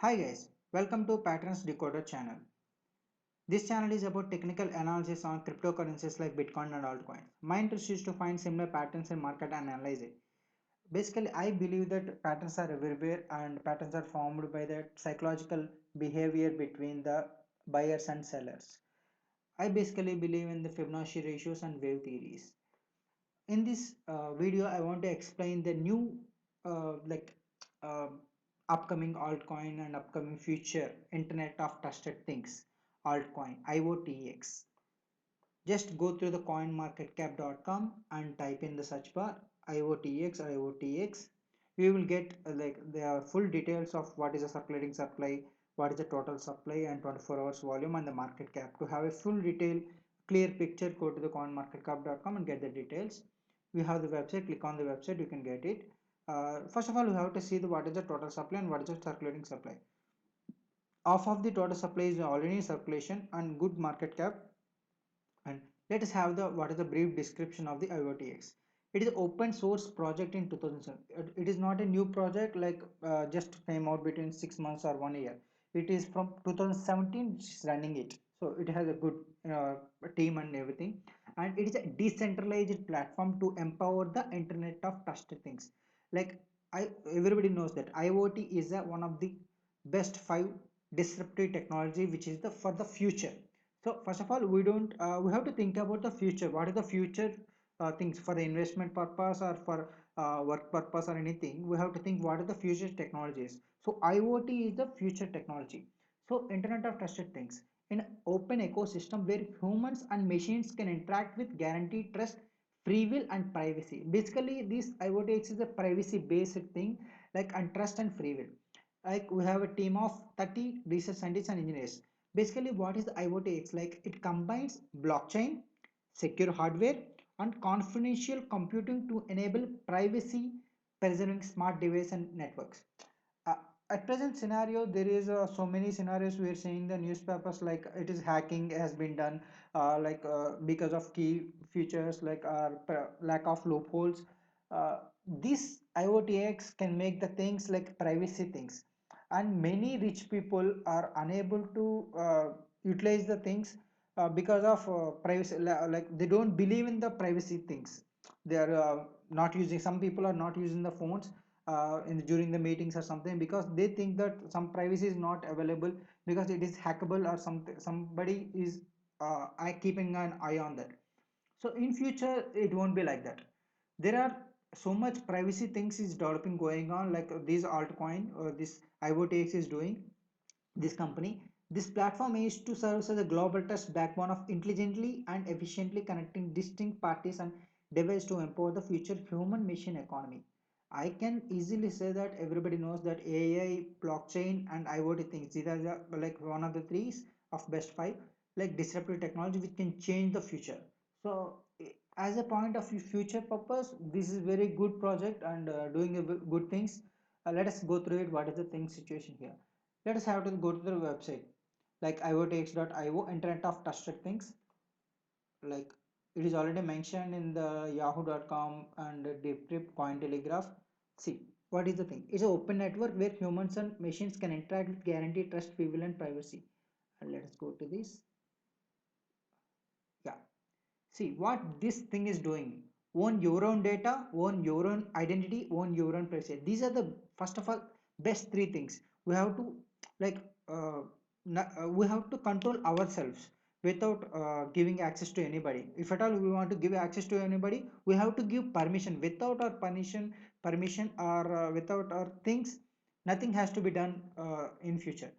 Hi guys, welcome to Patterns Decoder channel. This channel is about technical analysis on cryptocurrencies like Bitcoin and altcoins. My interest is to find similar patterns in market and analyze it. Basically, I believe that patterns are everywhere and patterns are formed by the psychological behavior between the buyers and sellers. I basically believe in the Fibonacci ratios and wave theories. In this video, I want to explain the new like uh, upcoming altcoin and upcoming future Internet of Trusted Things altcoin IOTX. Just go through the coinmarketcap.com and type in the search bar IOTX. You will get like the full details of what is the circulating supply, what is the total supply and 24 hours volume and the market cap. To have a full detail clear picture, go to the coinmarketcap.com and get the details. We have the website, click on the website, you can get it. First of all, you have to see what is the total supply and what is the circulating supply. Half of the total supply is already in circulation and good market cap. And let us have the what is the brief description of the IOTX. It is an open source project in 2007. It is not a new project like just came out between 6 months or 1 year. It is from 2017 running it. So it has a good team and everything. And it is a decentralized platform to empower the Internet of Trusted Things. Like everybody knows that IoT is one of the best five disruptive technology which is the for the future. So first of all, we have to think about the future. What is the future things for the investment purpose or for work purpose or anything? We have to think what are the future technologies. So IoT is the future technology. So Internet of Trusted Things in an open ecosystem where humans and machines can interact with guaranteed trust, free will and privacy. Basically, this IoT is a privacy based thing like and trust and free will. Like we have a team of 30 research scientists and engineers. Basically, what is the IoTX? Like it combines blockchain, secure hardware, and confidential computing to enable privacy preserving smart devices and networks. Uh, at present scenario, there is so many scenarios we are seeing the newspapers like it is hacking has been done because of key features like lack of loopholes. This IoTX can make the things like privacy things, and many rich people are unable to utilize the things because of privacy, like they don't believe in the privacy things. They are not using, some people are not using the phones during the meetings or something because they think that some privacy is not available because it is hackable or something, somebody is keeping an eye on that. So in future it won't be like that. There are so much privacy things is developing going on like this altcoin or this IoTX is doing. This company, this platform is to serve as a global trust backbone of intelligently and efficiently connecting distinct parties and devices to empower the future human machine economy. I can easily say that everybody knows that AI, blockchain, and IoT things. These are like one of the three of best five, like disruptive technology which can change the future. So, as a point of future purpose, this is very good project and doing good things. Let us go through it. What is the thing situation here? Let us have to go to the website like iotx.io, Internet of Trusted Things. Like it is already mentioned in the yahoo.com and Decrypt Cointelegraph. See, what is the thing? It's an open network where humans and machines can interact with guaranteed trust, free will, and privacy. And let us go to this. Yeah. See what this thing is doing. Own your own data, own your own identity, own your own privacy. These are the first of all best three things. We have to like we have to control ourselves without giving access to anybody. If at all we want to give access to anybody, we have to give permission. Without our permission or without our things, nothing has to be done in future.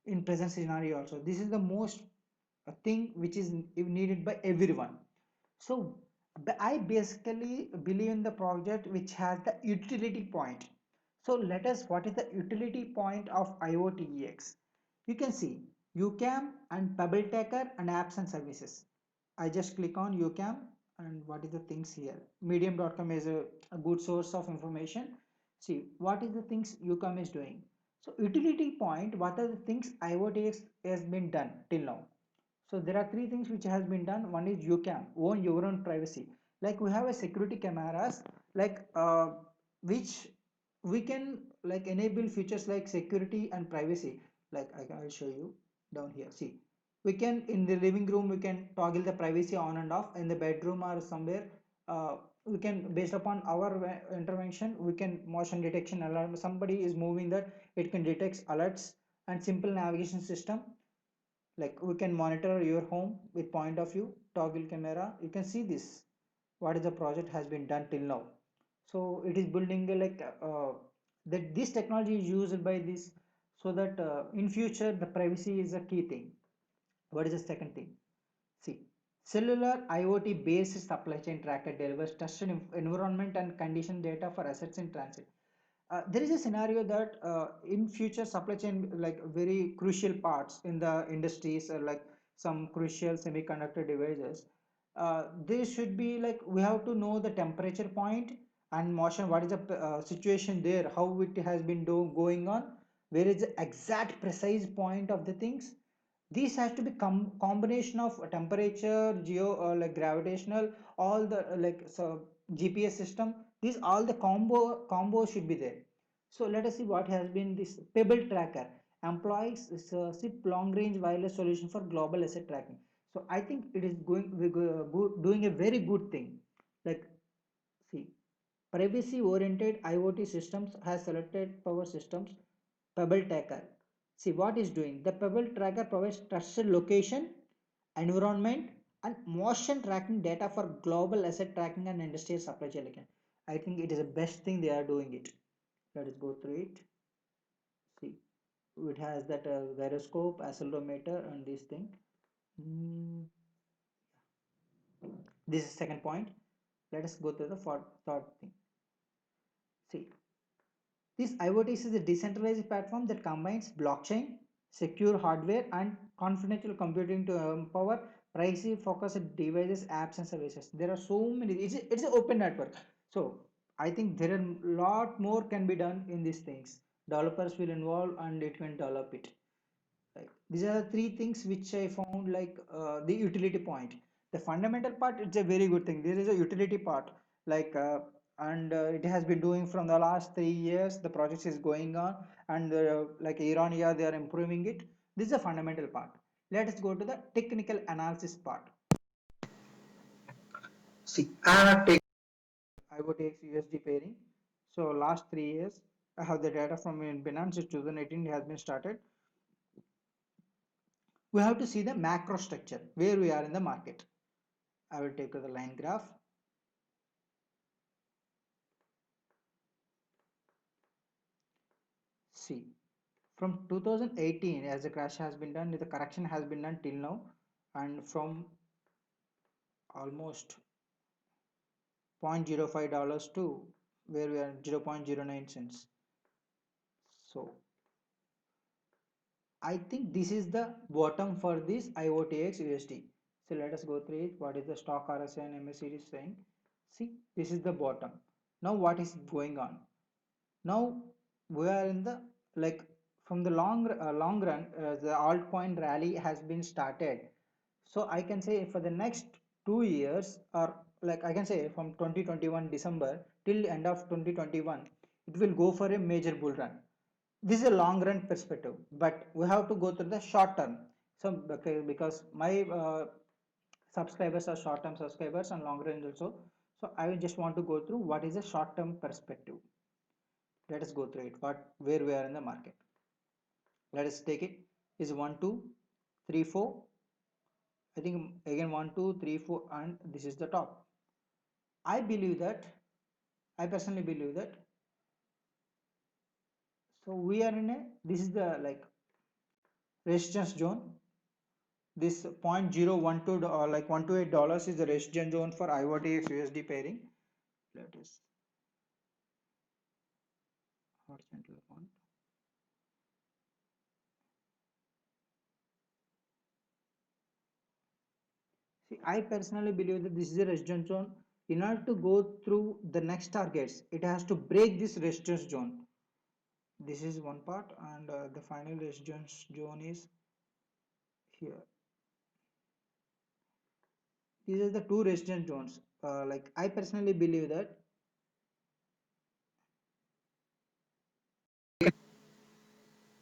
In present scenario also, this is the most thing which is needed by everyone. So I basically believe in the project which has the utility point. So let us, what is the utility point of IoTeX? You can see UCAM and PebbleTaker and apps and services. I just click on UCAM and what is the things here? Medium.com is a good source of information. See what is the things UCAM is doing. So utility point, what are the things IoTX has been done till now? So there are three things which has been done. One is you can own your own privacy. Like we have a security cameras, like which we can like enable features like security and privacy. Like I'll show you down here. See, we can in the living room we can toggle the privacy on and off. In the bedroom or somewhere, we can, based upon our intervention, we can motion detection alarm, somebody is moving, that it can detect alerts. And simple navigation system, like we can monitor your home with point of view, toggle camera, you can see this, what is the project has been done till now. So it is building that this technology is used by this, so that in future the privacy is a key thing. What is the second thing? See, cellular IoT based supply chain tracker delivers trusted environment and condition data for assets in transit. There is a scenario that in future supply chain, like very crucial parts in the industries, like some crucial semiconductor devices, they should be like, we have to know the temperature point and motion, what is the situation there, how it has been going on, where is the exact precise point of the things. This has to be combination of temperature, geo, like gravitational, all the so GPS system, these all the combo should be there. So let us see what has been this Pebble tracker employs SIP long range wireless solution for global asset tracking. So I think it is doing a very good thing. Like, see, privacy oriented IoT systems has selected power systems Pebble tracker. See what is doing. The Pebble tracker provides trusted location, environment, and motion tracking data for global asset tracking and industrial supply chain. I think it is the best thing they are doing it. Let us go through it. See, it has that gyroscope, accelerometer, and this thing. Mm, this is second point. Let us go to the third thing. See, this IoT is a decentralized platform that combines blockchain, secure hardware, and confidential computing to empower privacy-focused devices, apps, and services. There are so many. It's an open network. So I think there are a lot more can be done in these things. Developers will involve and it can develop it. Right. These are the three things which I found like the utility point. The fundamental part, it's a very good thing. There is a utility part, like and it has been doing from the last 3 years. The project is going on, and like year on year they are improving it. This is the fundamental part. Let us go to the technical analysis part. See, IoTX USD pairing. So last 3 years, I have the data from in Binance. 2018 has been started. We have to see the macro structure where we are in the market. I will take to the line graph. See, from 2018, as the crash has been done, the correction has been done till now, and from almost $0.05 to where we are 0.09 cents. So I think this is the bottom for this IOTX USD. So let us go through it. What is the stock RSI and MACD is saying? See, this is the bottom. Now what is going on? Now we are in the, like, from the long run, the altcoin rally has been started. So I can say for the next 2 years, or like I can say from 2021 December till end of 2021, it will go for a major bull run. This is a long run perspective, but we have to go through the short term. So because my subscribers are short term subscribers and long range also, so I will just want to go through what is a short term perspective. Let us go through it, what where we are in the market. Let us take it is 1 2 3 4. I think again 1 2 3 4, and this is the top. I believe that, I personally believe that, so we are in a, this is the like resistance zone. This 0.012 or like $128 is the resistance zone for IOTX USD pairing. Let us horizontal one. See, I personally believe that this is a resistance zone. In order to go through the next targets, it has to break this resistance zone. This is one part, and the final resistance zone is here. These are the two resistance zones. Like I personally believe that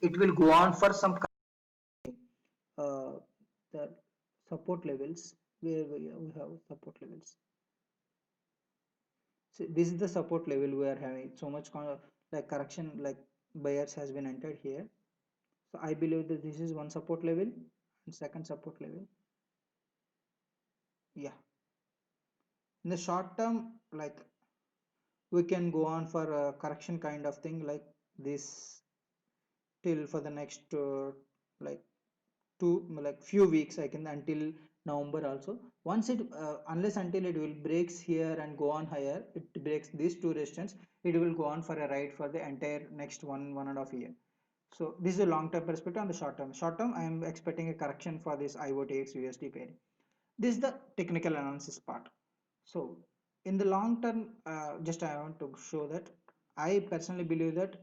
it will go on for some uh, the support levels where we have support levels. So this is the support level we are having so much like correction like buyers has been entered here. So I believe that this is one support level and second support level. Yeah, in the short term, like we can go on for a correction kind of thing like this till for the next like like few weeks I can until November also. Once it unless until it will breaks here and go on higher, it breaks these two resistance, it will go on for a ride for the entire next one and a half year. So this is a long term perspective. On the short term I am expecting a correction for this IOTX USD pair. This is the technical analysis part. So in the long term, just I want to show that I personally believe that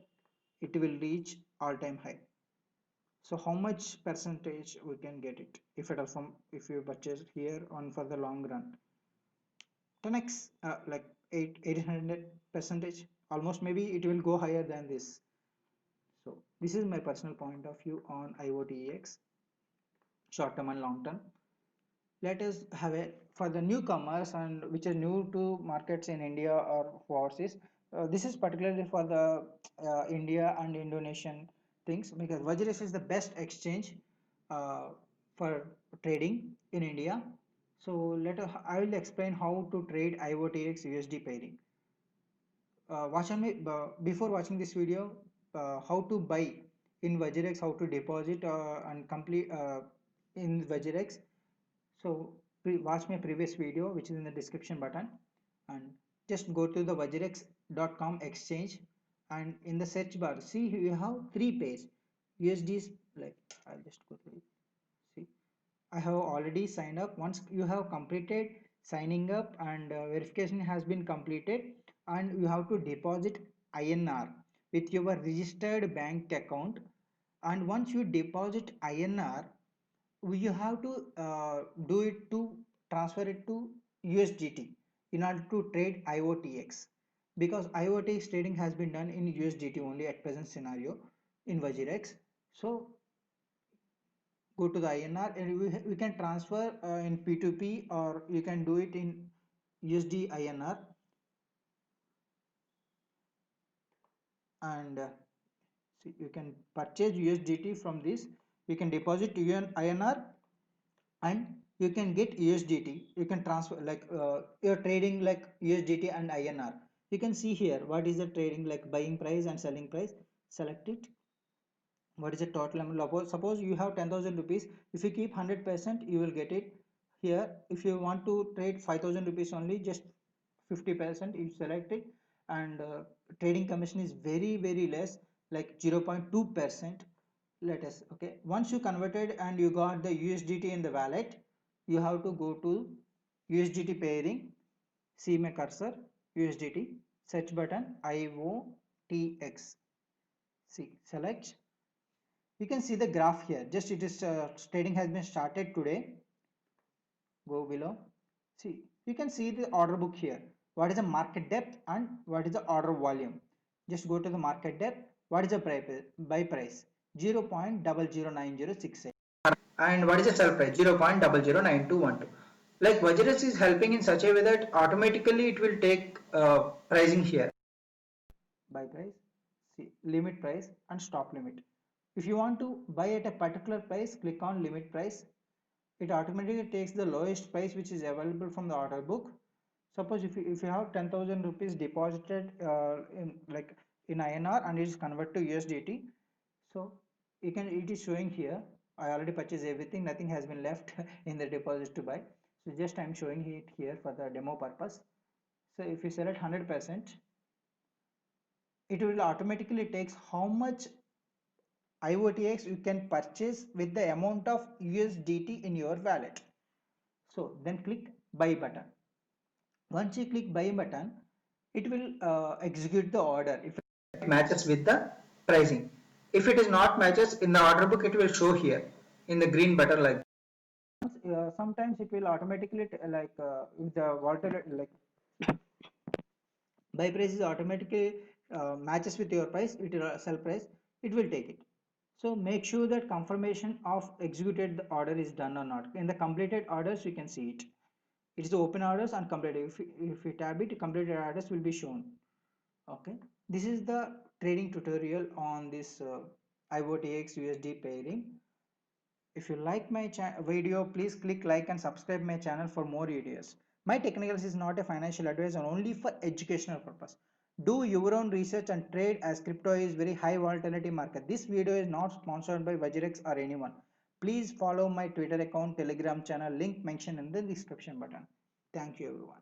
it will reach all time high. So how much percentage we can get it if at all from if you purchase here on for the long run? 10x, like 800 percentage, almost maybe it will go higher than this. So this is my personal point of view on IOTX, short term and long term. Let us have a for the newcomers and which are new to markets in India or overseas. This is particularly for the India and Indonesian things because Vajrex is the best exchange uh, for trading in India. So I will explain how to trade IOTX USD pairing. Watch on me before watching this video. How to buy in Vajrex, how to deposit and complete in Vajrex. So watch my previous video which is in the description button and just go to the vajrex.com exchange and in the search bar see you have three page USDs. Like I'll just go through it. See, I have already signed up. Once you have completed signing up and verification has been completed and you have to deposit INR with your registered bank account, and once you deposit INR you have to do it to transfer it to USDT in order to trade IOTX because IOTX trading has been done in USDT only at present scenario in Vajirex. So go to the INR and we can transfer in P2P or you can do it in USD INR and see, you can purchase USDT from this. You can deposit INR and you can get USDT. You can transfer like you're trading like USDT and INR. You can see here what is the trading like buying price and selling price. Select it. What is the total amount? Suppose you have 10,000 rupees. If you keep 100%, you will get it here. If you want to trade 5,000 rupees only, just 50% you select it, and trading commission is very less, like 0.2%. Let us okay. Once you converted and you got the USDT in the wallet, you have to go to USDT pairing. See my cursor, USDT search button IOTX. See, select. You can see the graph here. Just it is trading has been started today. Go below. See, you can see the order book here. What is the market depth and what is the order volume? Just go to the market depth. What is the buy price? 0.009068. And what is the sell price? 0.009212. Like Vajras is helping in such a way that automatically it will take pricing here. Buy price, see limit price and stop limit. If you want to buy at a particular price, click on limit price. It automatically takes the lowest price which is available from the order book. Suppose if you have 10,000 rupees deposited in like in INR and it is converted to USDT, so it is showing here. I already purchased everything, nothing has been left in the deposit to buy. So just I'm showing it here for the demo purpose. So if you select 100%, it will automatically takes how much IOTX you can purchase with the amount of USDT in your wallet. So then click buy button. Once you click buy button, it will execute the order if it matches with the pricing. If it is not matches in the order book, it will show here in the green button like. Sometimes it will automatically like if the water like buy price is automatically matches with your price, it will sell price, it will take it. So make sure that confirmation of executed the order is done or not. In the completed orders, you can see it. It is the open orders and completed. If you tab it, completed orders will be shown. Okay. This is the trading tutorial on this IOTX USD pairing. If you like my video, please click like and subscribe my channel for more videos. My technicals is not a financial advice and only for educational purpose. Do your own research and trade as crypto is very high volatility market. This video is not sponsored by Vajirex or anyone. Please follow my Twitter account, Telegram channel, link mentioned in the description button. Thank you everyone.